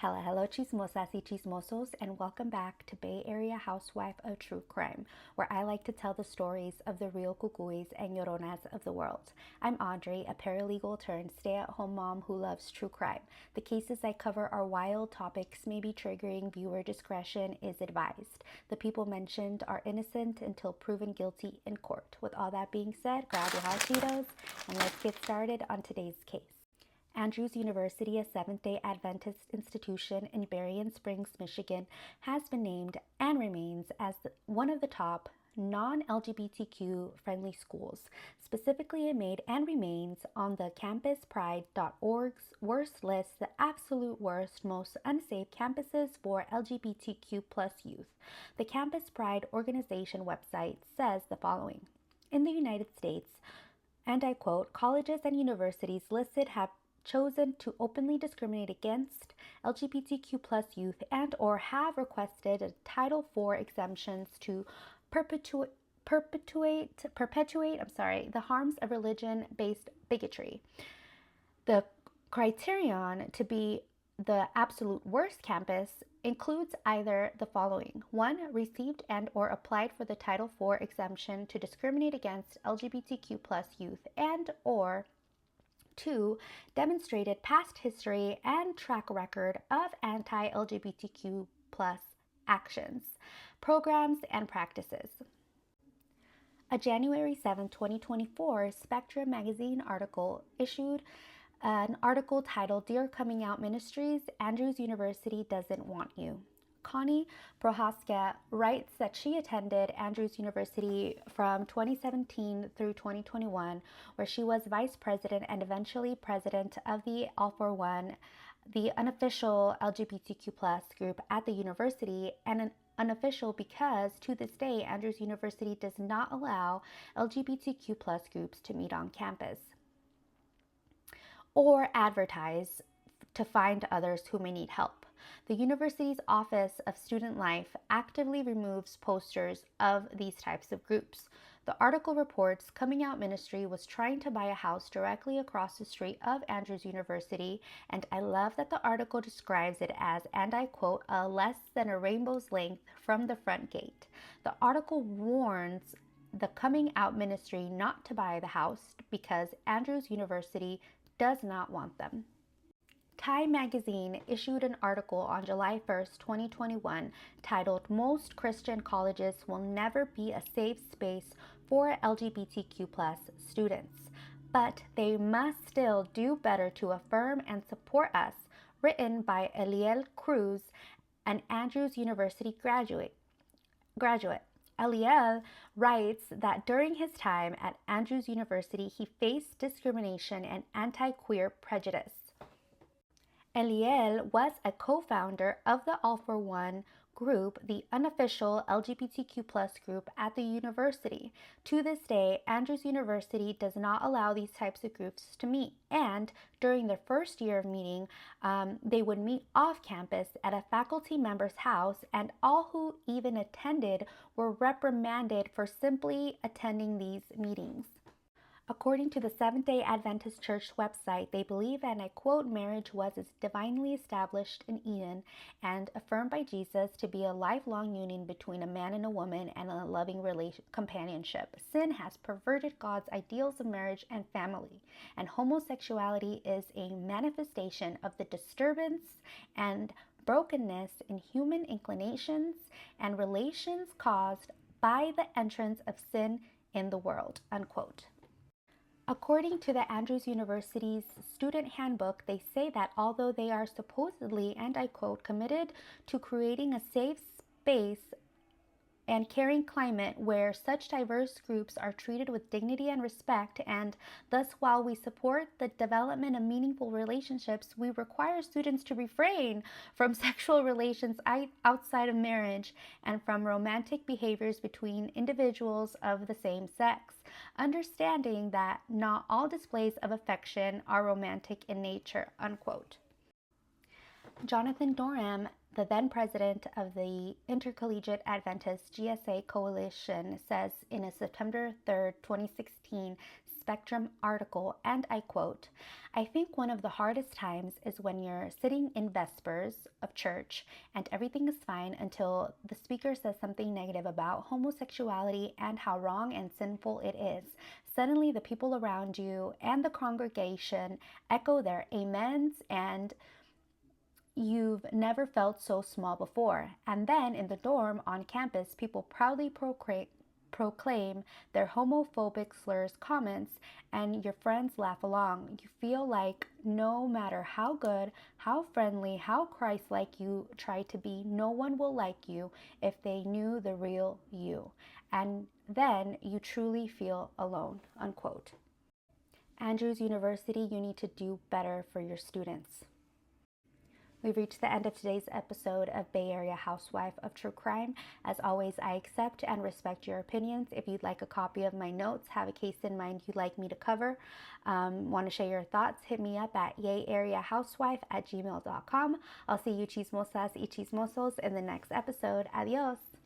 Hello, chismosas y chismosos, and welcome back to Bay Area Housewife of True Crime, where I like to tell the stories of the real cucuys and lloronas of the world. I'm Audrey, a paralegal turned stay-at-home mom who loves true crime. The cases I cover are wild, topics may be triggering, viewer discretion is advised. The people mentioned are innocent until proven guilty in court. With all that being said, grab your hot Cheetos, and let's get started on today's case. Andrews University, a Seventh-day Adventist institution in Berrien Springs, Michigan, has been named and remains as one of the top non-LGBTQ friendly schools. Specifically, it made and remains on the campuspride.org's worst list, the absolute worst, most unsafe campuses for LGBTQ plus youth. The Campus Pride organization website says the following. In the United States, and I quote, colleges and universities listed have chosen to openly discriminate against LGBTQ plus youth and or have requested a Title IV exemptions to perpetuate the harms of religion-based bigotry. The criterion to be the absolute worst campus includes either the following. 1. Received and or applied for the Title IV exemption to discriminate against LGBTQ plus youth and or 2. Demonstrated past history and track record of anti-LGBTQ plus actions, programs, and practices. A January 7, 2024 Spectrum magazine article issued an article titled Dear Coming Out Ministries, Andrews University Doesn't Want You. Connie Prohaska writes that she attended Andrews University from 2017 through 2021, where she was vice president and eventually president of the All for One, the unofficial LGBTQ plus group at the university, and an unofficial because to this day, Andrews University does not allow LGBTQ plus groups to meet on campus or advertise to find others who may need help. The university's Office of Student Life actively removes posters of these types of groups. The article reports Coming Out Ministry was trying to buy a house directly across the street of Andrews University, and I love that the article describes it as, and I quote, a less than a rainbow's length from the front gate. The article warns the Coming Out Ministry not to buy the house because Andrews University does not want them. Time magazine issued an article on July 1st, 2021 titled Most Christian Colleges Will Never Be a Safe Space for LGBTQ plus students, but they must still do better to affirm and support us, written by Eliel Cruz, an Andrews University graduate. Eliel writes that during his time at Andrews University, he faced discrimination and anti-queer prejudice. Eliel was a co-founder of the All for One group, the unofficial LGBTQ plus group at the university. To this day, Andrews University does not allow these types of groups to meet, and during their first year of meeting, they would meet off campus at a faculty member's house, and all who even attended were reprimanded for simply attending these meetings. According to the Seventh-day Adventist Church website, they believe, and I quote, marriage was divinely established in Eden and affirmed by Jesus to be a lifelong union between a man and a woman and a loving companionship. Sin has perverted God's ideals of marriage and family, and homosexuality is a manifestation of the disturbance and brokenness in human inclinations and relations caused by the entrance of sin in the world, unquote. According to the Andrews University's student handbook, they say that although they are supposedly, and I quote, committed to creating a safe space and caring climate where such diverse groups are treated with dignity and respect, and thus while we support the development of meaningful relationships, we require students to refrain from sexual relations outside of marriage and from romantic behaviors between individuals of the same sex, understanding that not all displays of affection are romantic in nature, unquote. Jonathan Dorham, The then president of the Intercollegiate Adventist GSA Coalition says in a September 3, 2016 Spectrum article, and I quote, "I think one of the hardest times is when you're sitting in vespers of church and everything is fine until the speaker says something negative about homosexuality and how wrong and sinful it is. Suddenly the people around you and the congregation echo their amens, and you've never felt so small before. And then in the dorm on campus, people proudly proclaim their homophobic slurs comments, and your friends laugh along. You feel like no matter how good, how friendly, how Christ-like you try to be, no one will like you if they knew the real you. And then you truly feel alone," unquote. Andrews University, you need to do better for your students. We've reached the end of today's episode of Bay Area Housewife of True Crime. As always, I accept and respect your opinions. If you'd like a copy of my notes, have a case in mind you'd like me to cover, want to share your thoughts, hit me up at yayareahousewife@gmail.com. I'll see you chismosas y chismosos in the next episode. Adios.